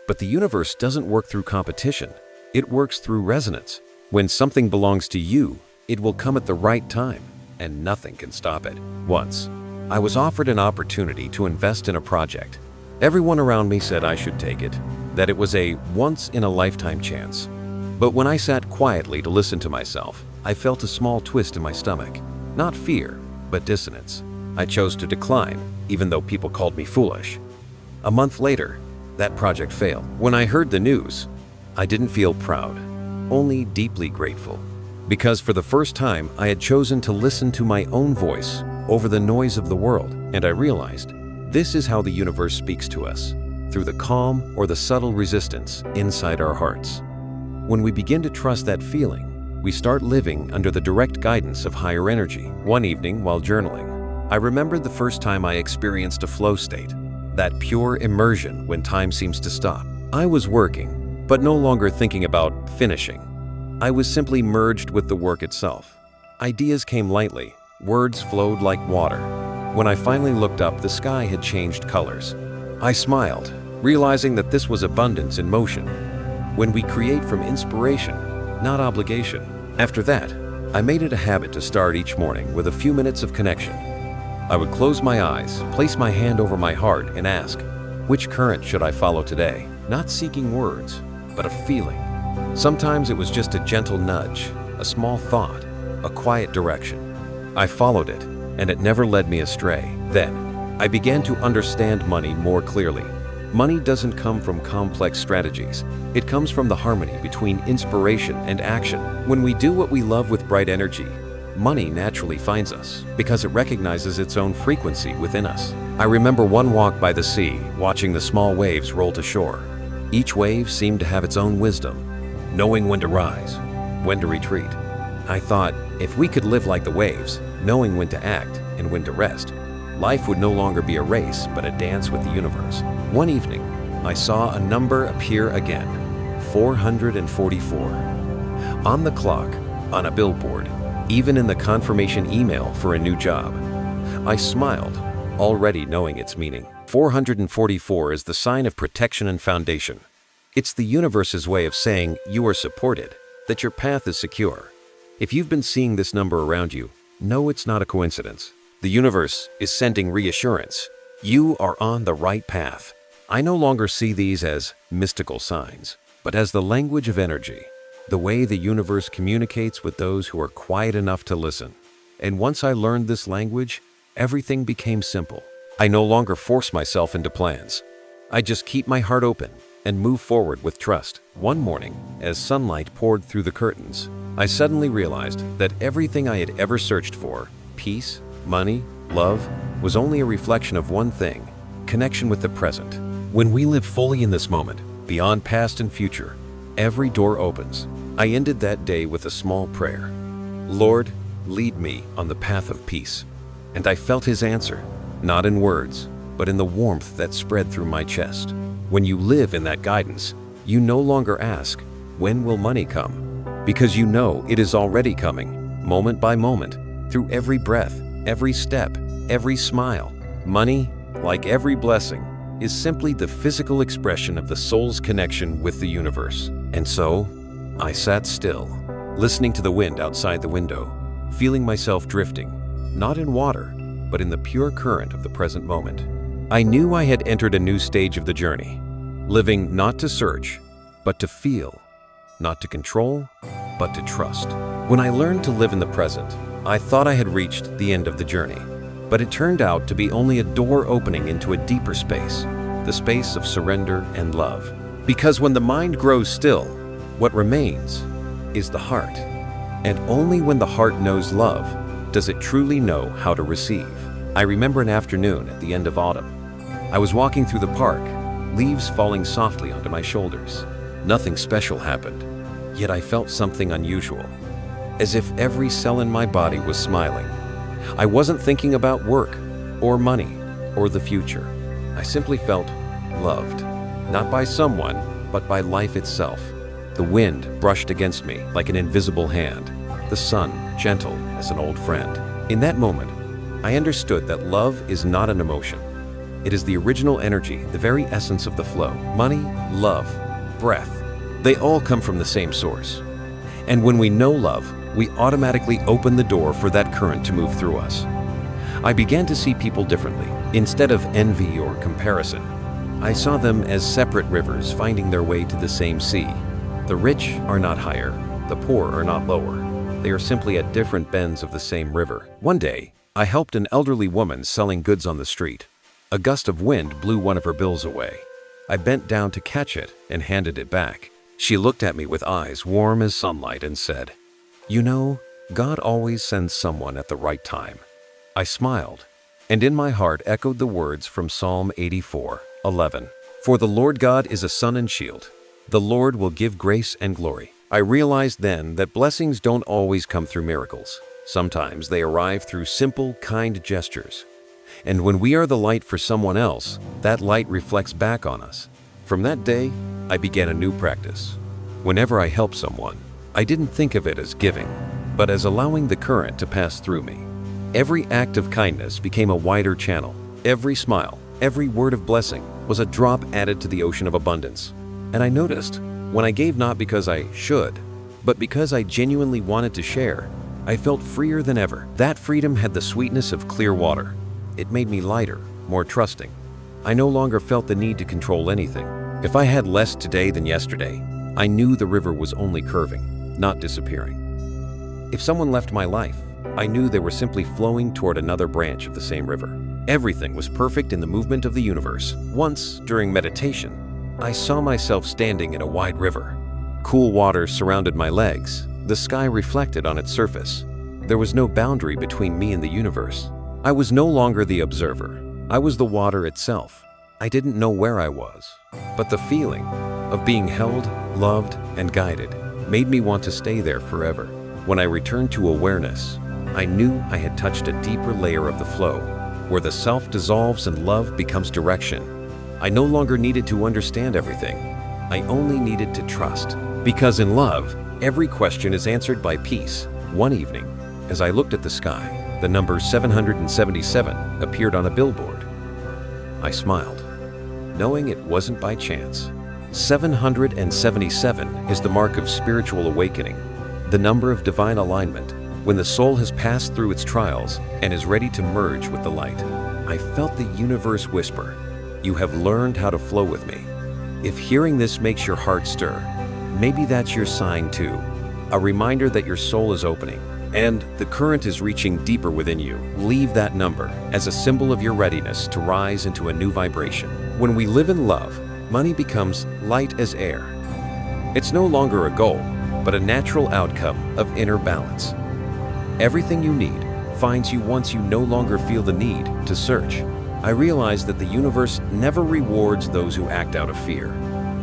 But the universe doesn't work through competition. It works through resonance. When something belongs to you, it will come at the right time, and nothing can stop it. Once, I was offered an opportunity to invest in a project. Everyone around me said I should take it, that it was a once-in-a-lifetime chance. But when I sat quietly to listen to myself, I felt a small twist in my stomach. Not fear, but dissonance. I chose to decline, even though people called me foolish. A month later, that project failed. When I heard the news, I didn't feel proud, only deeply grateful. Because for the first time, I had chosen to listen to my own voice over the noise of the world. And I realized, this is how the universe speaks to us, through the calm or the subtle resistance inside our hearts. When we begin to trust that feeling, we start living under the direct guidance of higher energy. One evening while journaling, I remembered the first time I experienced a flow state, that pure immersion when time seems to stop. I was working, but no longer thinking about finishing. I was simply merged with the work itself. Ideas came lightly, words flowed like water. When I finally looked up, the sky had changed colors. I smiled, realizing that this was abundance in motion. When we create from inspiration, not obligation. After that, I made it a habit to start each morning with a few minutes of connection. I would close my eyes, place my hand over my heart, and ask, which current should I follow today? Not seeking words, but a feeling. Sometimes it was just a gentle nudge, a small thought, a quiet direction. I followed it, and it never led me astray. Then, I began to understand money more clearly. Money doesn't come from complex strategies. It comes from the harmony between inspiration and action. When we do what we love with bright energy, money naturally finds us because it recognizes its own frequency within us. I remember one walk by the sea, watching the small waves roll to shore. Each wave seemed to have its own wisdom, knowing when to rise, when to retreat. I thought, if we could live like the waves, knowing when to act and when to rest, life would no longer be a race, but a dance with the universe. One evening, I saw a number appear again, 444. On the clock, on a billboard, even in the confirmation email for a new job. I smiled, already knowing its meaning. 444 is the sign of protection and foundation. It's the universe's way of saying you are supported, that your path is secure. If you've been seeing this number around you, know it's not a coincidence. The universe is sending reassurance. You are on the right path. I no longer see these as mystical signs, but as the language of energy, the way the universe communicates with those who are quiet enough to listen. And once I learned this language, everything became simple. I no longer force myself into plans. I just keep my heart open and move forward with trust. One morning, as sunlight poured through the curtains, I suddenly realized that everything I had ever searched for, peace, money, love, was only a reflection of one thing: connection with the present. When we live fully in this moment, beyond past and future, every door opens. I ended that day with a small prayer. Lord, lead me on the path of peace. And I felt His answer, not in words, but in the warmth that spread through my chest. When you live in that guidance, you no longer ask, when will money come? Because you know it is already coming, moment by moment, through every breath, every step, every smile. Money, like every blessing, is simply the physical expression of the soul's connection with the universe. And so, I sat still, listening to the wind outside the window, feeling myself drifting, not in water, but in the pure current of the present moment. I knew I had entered a new stage of the journey, living not to search, but to feel, not to control, but to trust. When I learned to live in the present, I thought I had reached the end of the journey, but it turned out to be only a door opening into a deeper space, the space of surrender and love. Because when the mind grows still, what remains is the heart. And only when the heart knows love does it truly know how to receive. I remember an afternoon at the end of autumn. I was walking through the park, leaves falling softly onto my shoulders. Nothing special happened, yet I felt something unusual, as if every cell in my body was smiling. I wasn't thinking about work, or money, or the future. I simply felt loved, not by someone, but by life itself. The wind brushed against me like an invisible hand, the sun gentle as an old friend. In that moment, I understood that love is not an emotion. It is the original energy, the very essence of the flow. Money, love, breath, they all come from the same source. And when we know love, we automatically open the door for that current to move through us. I began to see people differently. Instead of envy or comparison, I saw them as separate rivers finding their way to the same sea. The rich are not higher, the poor are not lower. They are simply at different bends of the same river. One day, I helped an elderly woman selling goods on the street. A gust of wind blew one of her bills away. I bent down to catch it and handed it back. She looked at me with eyes warm as sunlight and said, "You know, God always sends someone at the right time." I smiled, and in my heart echoed the words from Psalm 84:11. "For the Lord God is a sun and shield. The Lord will give grace and glory." I realized then that blessings don't always come through miracles. Sometimes they arrive through simple, kind gestures. And when we are the light for someone else, that light reflects back on us. From that day, I began a new practice. Whenever I helped someone, I didn't think of it as giving, but as allowing the current to pass through me. Every act of kindness became a wider channel. Every smile, every word of blessing was a drop added to the ocean of abundance. And I noticed, when I gave not because I should, but because I genuinely wanted to share, I felt freer than ever. That freedom had the sweetness of clear water. It made me lighter, more trusting. I no longer felt the need to control anything. If I had less today than yesterday, I knew the river was only curving, not disappearing. If someone left my life, I knew they were simply flowing toward another branch of the same river. Everything was perfect in the movement of the universe. Once, during meditation, I saw myself standing in a wide river. Cool water surrounded my legs. The sky reflected on its surface. There was no boundary between me and the universe. I was no longer the observer. I was the water itself. I didn't know where I was, but the feeling of being held, loved, and guided made me want to stay there forever. When I returned to awareness, I knew I had touched a deeper layer of the flow, where the self dissolves and love becomes direction. I no longer needed to understand everything. I only needed to trust. Because in love, every question is answered by peace. One evening, as I looked at the sky, the number 777 appeared on a billboard. I smiled, knowing it wasn't by chance. 777 is the mark of spiritual awakening, the number of divine alignment, when the soul has passed through its trials and is ready to merge with the light. I felt the universe whisper, "You have learned how to flow with me." If hearing this makes your heart stir, maybe that's your sign too, a reminder that your soul is opening and the current is reaching deeper within you. Leave that number as a symbol of your readiness to rise into a new vibration. When we live in love, money becomes light as air. It's no longer a goal, but a natural outcome of inner balance. Everything you need finds you once you no longer feel the need to search. I realized that the universe never rewards those who act out of fear.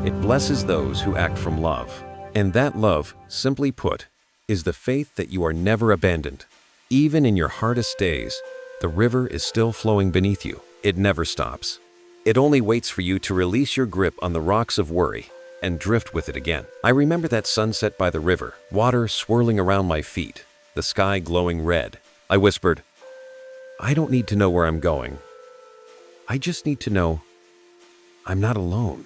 It blesses those who act from love. And that love, simply put, is the faith that you are never abandoned. Even in your hardest days, the river is still flowing beneath you. It never stops. It only waits for you to release your grip on the rocks of worry and drift with it again. I remember that sunset by the river, water swirling around my feet, the sky glowing red. I whispered, "I don't need to know where I'm going. I just need to know I'm not alone."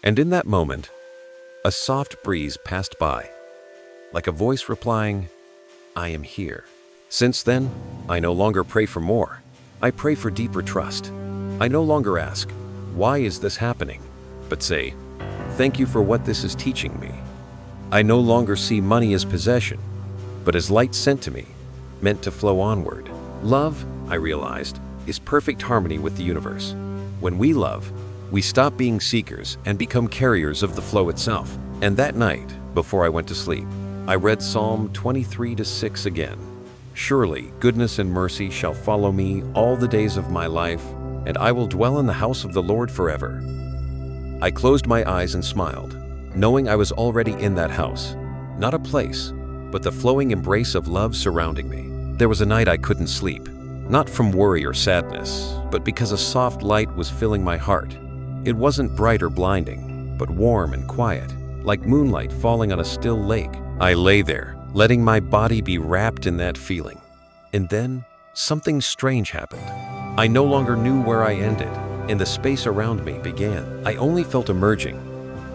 And in that moment, a soft breeze passed by, like a voice replying, "I am here." Since then, I no longer pray for more. I pray for deeper trust. I no longer ask, "Why is this happening?" but say, "Thank you for what this is teaching me." I no longer see money as possession, but as light sent to me, meant to flow onward. Love, I realized, is perfect harmony with the universe. When we love, we stop being seekers and become carriers of the flow itself. And that night, before I went to sleep, I read Psalm 23:6 again. Surely goodness and mercy shall follow me all the days of my life, and I will dwell in the house of the Lord forever. I closed my eyes and smiled, knowing I was already in that house. Not a place, but the flowing embrace of love surrounding me. There was a night I couldn't sleep, not from worry or sadness, but because a soft light was filling my heart. It wasn't bright or blinding, but warm and quiet, like moonlight falling on a still lake. I lay there, letting my body be wrapped in that feeling. And then, something strange happened. I no longer knew where I ended, and the space around me began. I only felt emerging,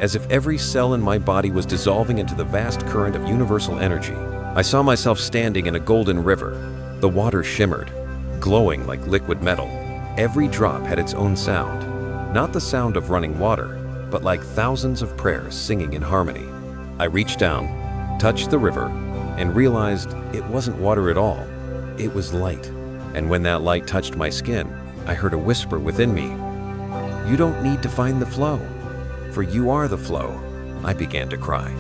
as if every cell in my body was dissolving into the vast current of universal energy. I saw myself standing in a golden river. The water shimmered, glowing like liquid metal. Every drop had its own sound, not the sound of running water, but like thousands of prayers singing in harmony. I reached down, touched the river, and realized it wasn't water at all. It was light. And when that light touched my skin, I heard a whisper within me. You don't need to find the flow, for you are the flow. I began to cry,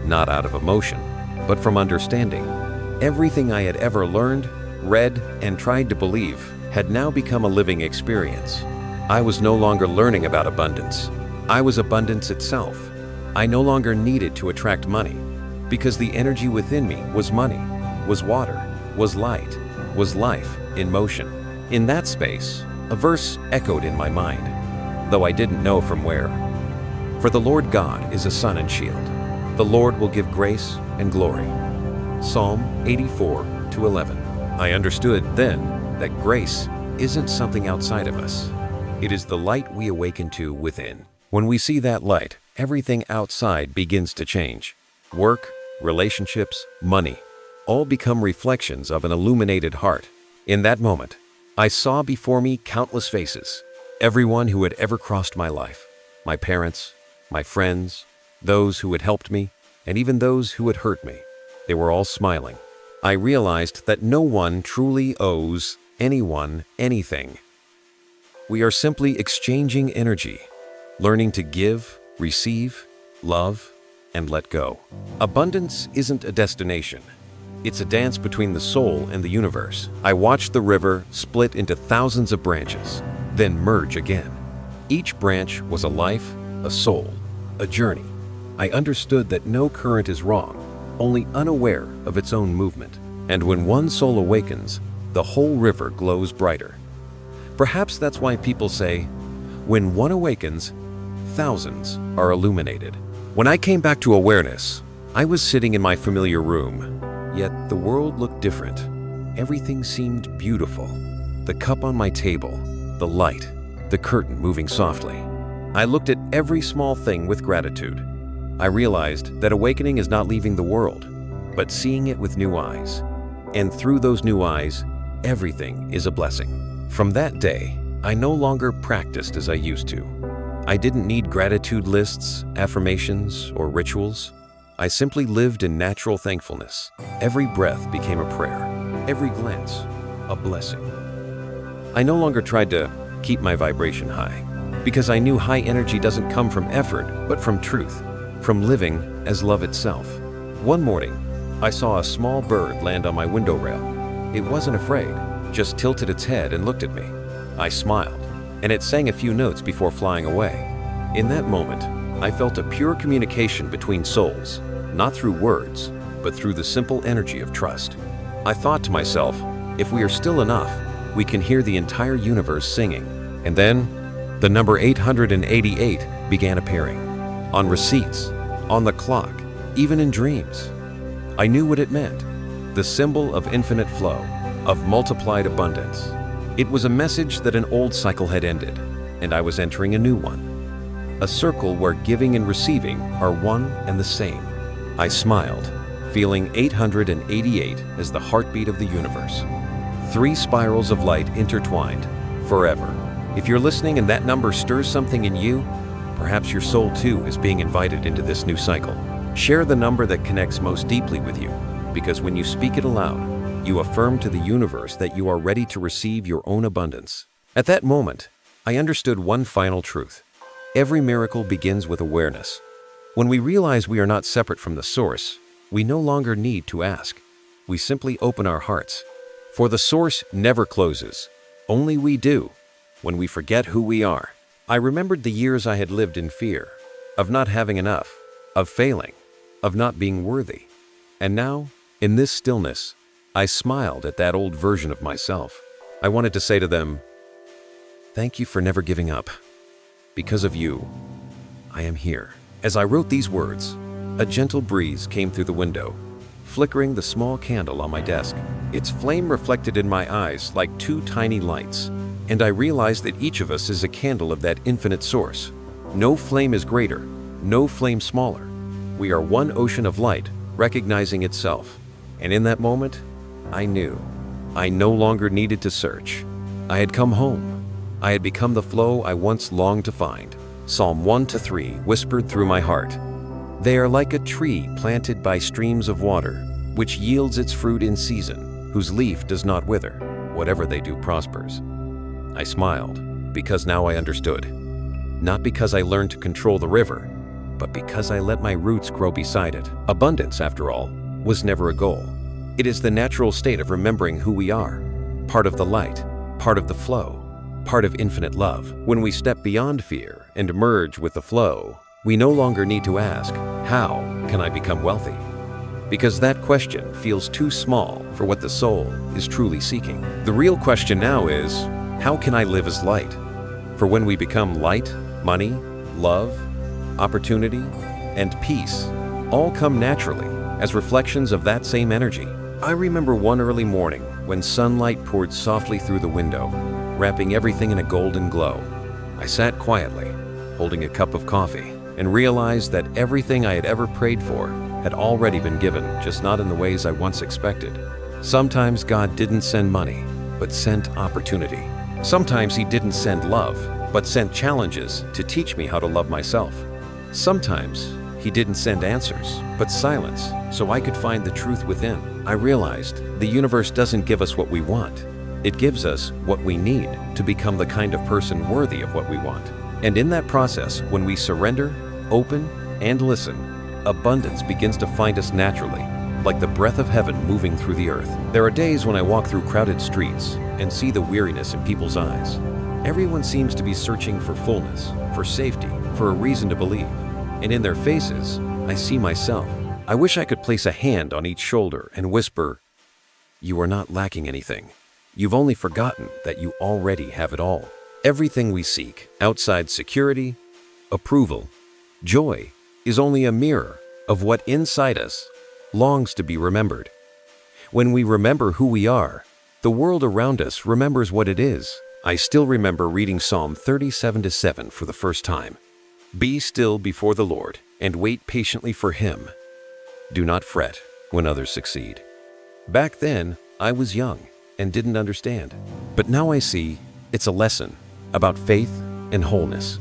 not out of emotion, but from understanding. Everything I had ever learned, read, and tried to believe had now become a living experience. I was no longer learning about abundance. I was abundance itself. I no longer needed to attract money, because the energy within me was money, was water, was light, was life in motion. In that space, a verse echoed in my mind, though I didn't know from where. For the Lord God is a sun and shield. The Lord will give grace and glory. Psalm 84:11. I understood then that grace isn't something outside of us. It is the light we awaken to within. When we see that light, everything outside begins to change. Work, relationships, money, all become reflections of an illuminated heart. In that moment, I saw before me countless faces, everyone who had ever crossed my life, my parents, my friends, those who had helped me, and even those who had hurt me. They were all smiling. I realized that no one truly owes anyone anything. We are simply exchanging energy, learning to give, receive, love, and let go. Abundance isn't a destination. It's a dance between the soul and the universe. I watched the river split into thousands of branches, then merge again. Each branch was a life, a soul, a journey. I understood that no current is wrong, only unaware of its own movement. And when one soul awakens, the whole river glows brighter. Perhaps that's why people say, when one awakens, thousands are illuminated. When I came back to awareness, I was sitting in my familiar room, yet the world looked different. Everything seemed beautiful. The cup on my table, the light, the curtain moving softly. I looked at every small thing with gratitude. I realized that awakening is not leaving the world, but seeing it with new eyes. And through those new eyes, everything is a blessing. From that day, I no longer practiced as I used to. I didn't need gratitude lists, affirmations, or rituals. I simply lived in natural thankfulness. Every breath became a prayer, every glance a blessing. I no longer tried to keep my vibration high, because I knew high energy doesn't come from effort, but from truth, from living as love itself. One morning, I saw a small bird land on my window rail. It wasn't afraid, just tilted its head and looked at me. I smiled, and it sang a few notes before flying away. In that moment, I felt a pure communication between souls, not through words, but through the simple energy of trust. I thought to myself, if we are still enough, we can hear the entire universe singing. And then, the number 888 began appearing. On receipts, on the clock, even in dreams. I knew what it meant. The symbol of infinite flow, of multiplied abundance. It was a message that an old cycle had ended, and I was entering a new one. A circle where giving and receiving are one and the same. I smiled, feeling 888 as the heartbeat of the universe. 3 spirals of light intertwined, forever. If you're listening and that number stirs something in you, perhaps your soul too is being invited into this new cycle. Share the number that connects most deeply with you, because when you speak it aloud, you affirm to the universe that you are ready to receive your own abundance. At that moment, I understood one final truth. Every miracle begins with awareness. When we realize we are not separate from the source, we no longer need to ask. We simply open our hearts. For the source never closes. Only we do, when we forget who we are. I remembered the years I had lived in fear, of not having enough, of failing, of not being worthy. And now, in this stillness, I smiled at that old version of myself. I wanted to say to them, "Thank you for never giving up. Because of you, I am here." As I wrote these words, a gentle breeze came through the window, flickering the small candle on my desk. Its flame reflected in my eyes like two tiny lights, and I realized that each of us is a candle of that infinite source. No flame is greater, no flame smaller. We are one ocean of light, recognizing itself. And in that moment, I knew. I no longer needed to search. I had come home. I had become the flow I once longed to find. Psalm 1-3 whispered through my heart. They are like a tree planted by streams of water, which yields its fruit in season, whose leaf does not wither. Whatever they do prospers. I smiled, because now I understood. Not because I learned to control the river, but because I let my roots grow beside it. Abundance, after all, was never a goal. It is the natural state of remembering who we are, part of the light, part of the flow, part of infinite love. When we step beyond fear and merge with the flow, we no longer need to ask, "How can I become wealthy?" Because that question feels too small for what the soul is truly seeking. The real question now is, how can I live as light? For when we become light, money, love, opportunity, and peace all come naturally as reflections of that same energy. I remember one early morning when sunlight poured softly through the window, wrapping everything in a golden glow. I sat quietly, holding a cup of coffee, and realized that everything I had ever prayed for had already been given, just not in the ways I once expected. Sometimes God didn't send money, but sent opportunity. Sometimes He didn't send love, but sent challenges to teach me how to love myself. Sometimes He didn't send answers, but silence, so I could find the truth within. I realized the universe doesn't give us what we want. It gives us what we need to become the kind of person worthy of what we want. And in that process, when we surrender, open, and listen, abundance begins to find us naturally, like the breath of heaven moving through the earth. There are days when I walk through crowded streets and see the weariness in people's eyes. Everyone seems to be searching for fullness, for safety, for a reason to believe. And in their faces, I see myself. I wish I could place a hand on each shoulder and whisper, "You are not lacking anything. You've only forgotten that you already have it all." Everything we seek, outside security, approval, joy, is only a mirror of what inside us longs to be remembered. When we remember who we are, the world around us remembers what it is. I still remember reading Psalm 37-7 for the first time. "Be still before the Lord and wait patiently for Him. Do not fret when others succeed." Back then, I was young and didn't understand. But now I see it's a lesson about faith and wholeness.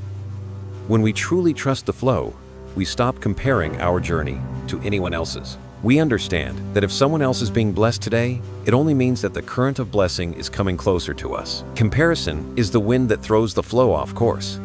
When we truly trust the flow, we stop comparing our journey to anyone else's. We understand that if someone else is being blessed today, it only means that the current of blessing is coming closer to us. Comparison is the wind that throws the flow off course.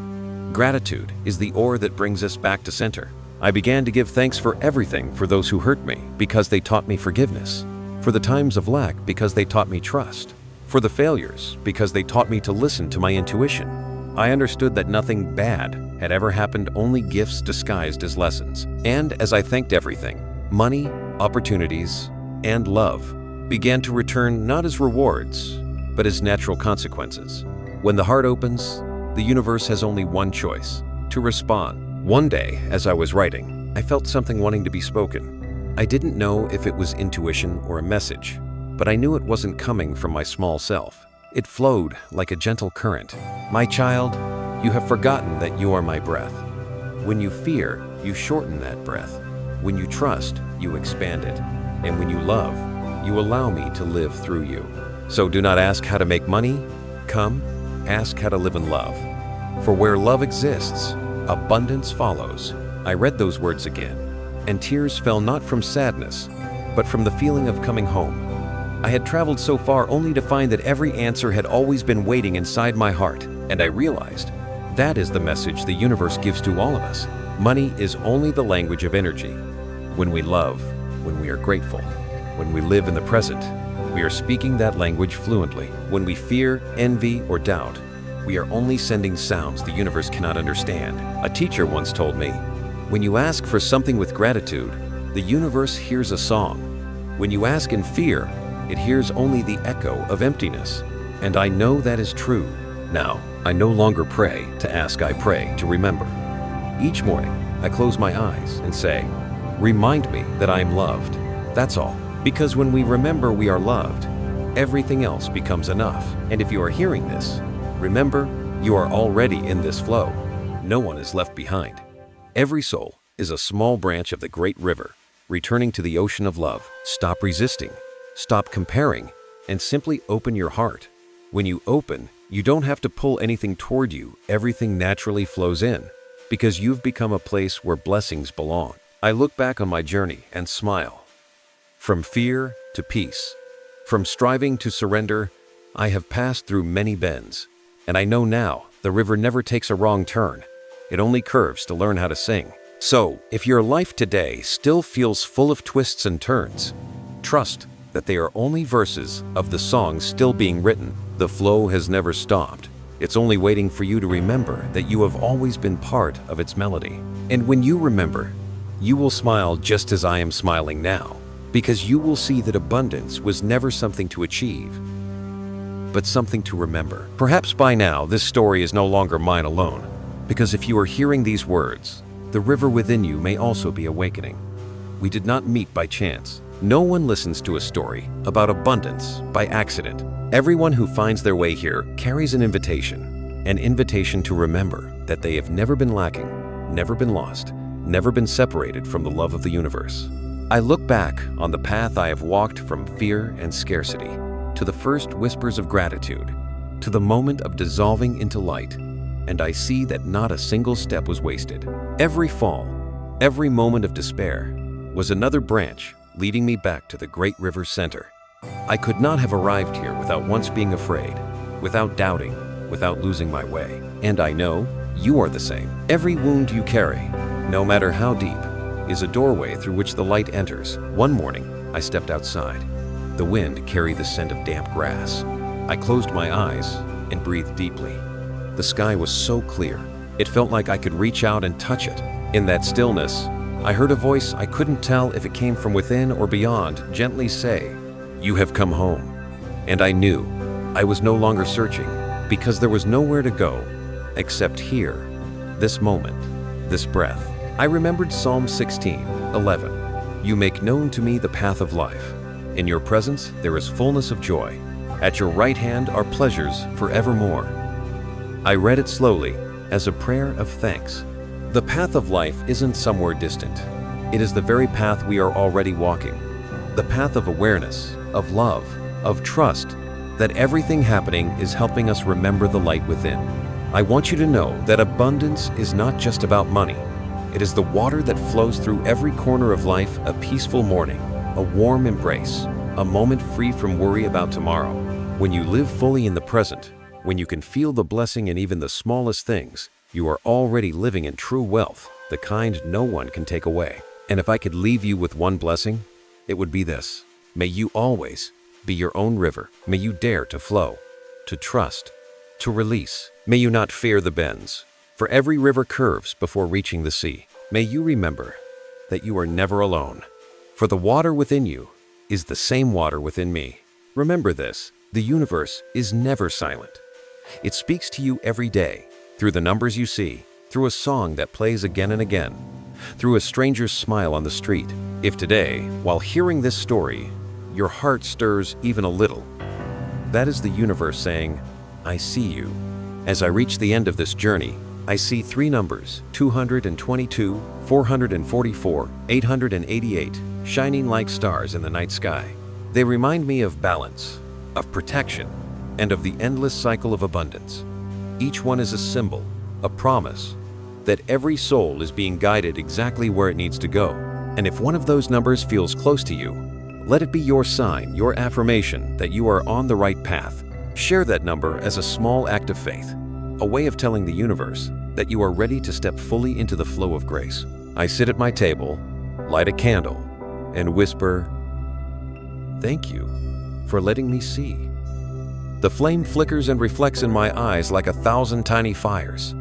Gratitude is the oar that brings us back to center. I began to give thanks for everything for those who hurt me, because they taught me forgiveness. For the times of lack, because they taught me trust. For the failures, because they taught me to listen to my intuition. I understood that nothing bad had ever happened, only gifts disguised as lessons. And as I thanked everything, money, opportunities, and love began to return not as rewards, but as natural consequences. When the heart opens, the universe has only one choice: to respond. One day, as I was writing, I felt something wanting to be spoken. I didn't know if it was intuition or a message, but I knew it wasn't coming from my small self. It flowed like a gentle current. "My child, you have forgotten that you are my breath. When you fear, you shorten that breath. When you trust, you expand it. And when you love, you allow me to live through you. So do not ask how to make money. Come, ask how to live in love. For where love exists, abundance follows." I read those words again, and tears fell not from sadness, but from the feeling of coming home. I had traveled so far only to find that every answer had always been waiting inside my heart, and I realized that is the message the universe gives to all of us. Money is only the language of energy. When we love, when we are grateful. When we live in the present, we are speaking that language fluently. When we fear, envy, or doubt, we are only sending sounds the universe cannot understand. A teacher once told me, when you ask for something with gratitude, the universe hears a song. When you ask in fear, it hears only the echo of emptiness. And I know that is true. Now, I no longer pray to ask, I pray to remember. Each morning, I close my eyes and say, remind me that I am loved. That's all. Because when we remember we are loved, everything else becomes enough. And if you are hearing this, remember, you are already in this flow. No one is left behind. Every soul is a small branch of the great river, returning to the ocean of love. Stop resisting, stop comparing, and simply open your heart. When you open, you don't have to pull anything toward you. Everything naturally flows in, because you've become a place where blessings belong. I look back on my journey and smile. From fear to peace, from striving to surrender, I have passed through many bends. And I know now, the river never takes a wrong turn. It only curves to learn how to sing. So, if your life today still feels full of twists and turns, trust that they are only verses of the song still being written. The flow has never stopped. It's only waiting for you to remember that you have always been part of its melody. And when you remember, you will smile just as I am smiling now, because you will see that abundance was never something to achieve, but something to remember. Perhaps by now, this story is no longer mine alone, because if you are hearing these words, the river within you may also be awakening. We did not meet by chance. No one listens to a story about abundance by accident. Everyone who finds their way here carries an invitation to remember that they have never been lacking, never been lost, never been separated from the love of the universe. I look back on the path I have walked from fear and scarcity, to the first whispers of gratitude, to the moment of dissolving into light, and I see that not a single step was wasted. Every fall, every moment of despair, was another branch leading me back to the great river's center. I could not have arrived here without once being afraid, without doubting, without losing my way. And I know you are the same. Every wound you carry, no matter how deep, is a doorway through which the light enters. One morning, I stepped outside. The wind carried the scent of damp grass. I closed my eyes and breathed deeply. The sky was so clear, it felt like I could reach out and touch it. In that stillness, I heard a voice I couldn't tell if it came from within or beyond gently say, "You have come home." And I knew I was no longer searching, because there was nowhere to go except here, this moment, this breath. I remembered Psalm 16:11. You make known to me the path of life. In your presence there is fullness of joy. At your right hand are pleasures forevermore. I read it slowly as a prayer of thanks. The path of life isn't somewhere distant. It is the very path we are already walking. The path of awareness, of love, of trust, that everything happening is helping us remember the light within. I want you to know that abundance is not just about money. It is the water that flows through every corner of life, a peaceful morning, a warm embrace, a moment free from worry about tomorrow. When you live fully in the present, when you can feel the blessing in even the smallest things, you are already living in true wealth, the kind no one can take away. And if I could leave you with one blessing, it would be this. May you always be your own river. May you dare to flow, to trust, to release. May you not fear the bends, for every river curves before reaching the sea. May you remember that you are never alone, for the water within you is the same water within me. Remember this, the universe is never silent. It speaks to you every day, through the numbers you see, through a song that plays again and again, through a stranger's smile on the street. If today, while hearing this story, your heart stirs even a little, that is the universe saying, I see you. As I reach the end of this journey, I see three numbers, 222, 444, 888, shining like stars in the night sky. They remind me of balance, of protection, and of the endless cycle of abundance. Each one is a symbol, a promise, that every soul is being guided exactly where it needs to go. And if one of those numbers feels close to you, let it be your sign, your affirmation that you are on the right path. Share that number as a small act of faith, a way of telling the universe that you are ready to step fully into the flow of grace. I sit at my table, light a candle, and whisper, "Thank you for letting me see." The flame flickers and reflects in my eyes like 1,000 tiny fires.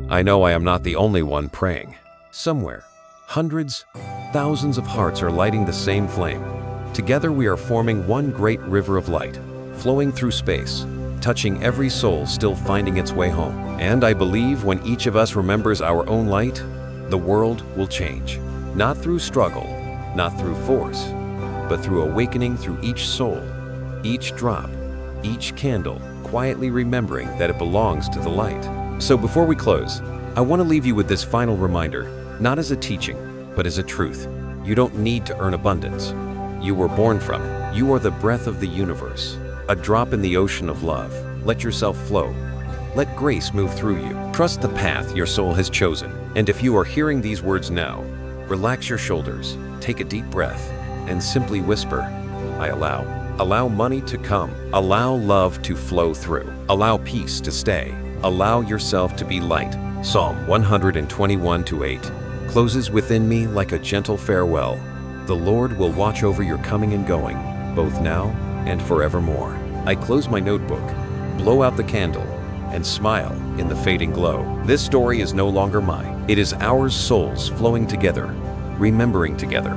I know I am not the only one praying. Somewhere, hundreds, thousands of hearts are lighting the same flame. Together we are forming one great river of light, flowing through space, touching every soul still finding its way home. And I believe when each of us remembers our own light, the world will change. Not through struggle, not through force, but through awakening through each soul, each drop, each candle, quietly remembering that it belongs to the light. So before we close, I want to leave you with this final reminder, not as a teaching, but as a truth. You don't need to earn abundance. You were born from it. You are the breath of the universe, a drop in the ocean of love. Let yourself flow. Let grace move through you. Trust the path your soul has chosen. And if you are hearing these words now, relax your shoulders, take a deep breath, and simply whisper, "I allow." Allow money to come. Allow love to flow through. Allow peace to stay. Allow yourself to be light. Psalm 121:8 closes within me like a gentle farewell. The Lord will watch over your coming and going, both now and forevermore. I close my notebook, blow out the candle, and smile in the fading glow. This story is no longer mine. It is our souls flowing together, remembering together,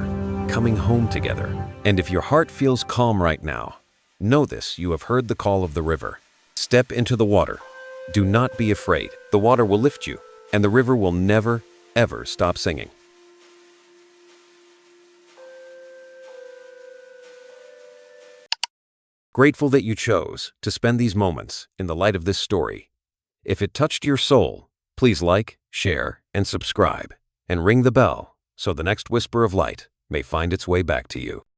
coming home together. And if your heart feels calm right now, know this: you have heard the call of the river. Step into the water. Do not be afraid. The water will lift you, and the river will never, ever stop singing. Grateful that you chose to spend these moments in the light of this story. If it touched your soul, please like, share, and subscribe, and ring the bell so the next whisper of light may find its way back to you.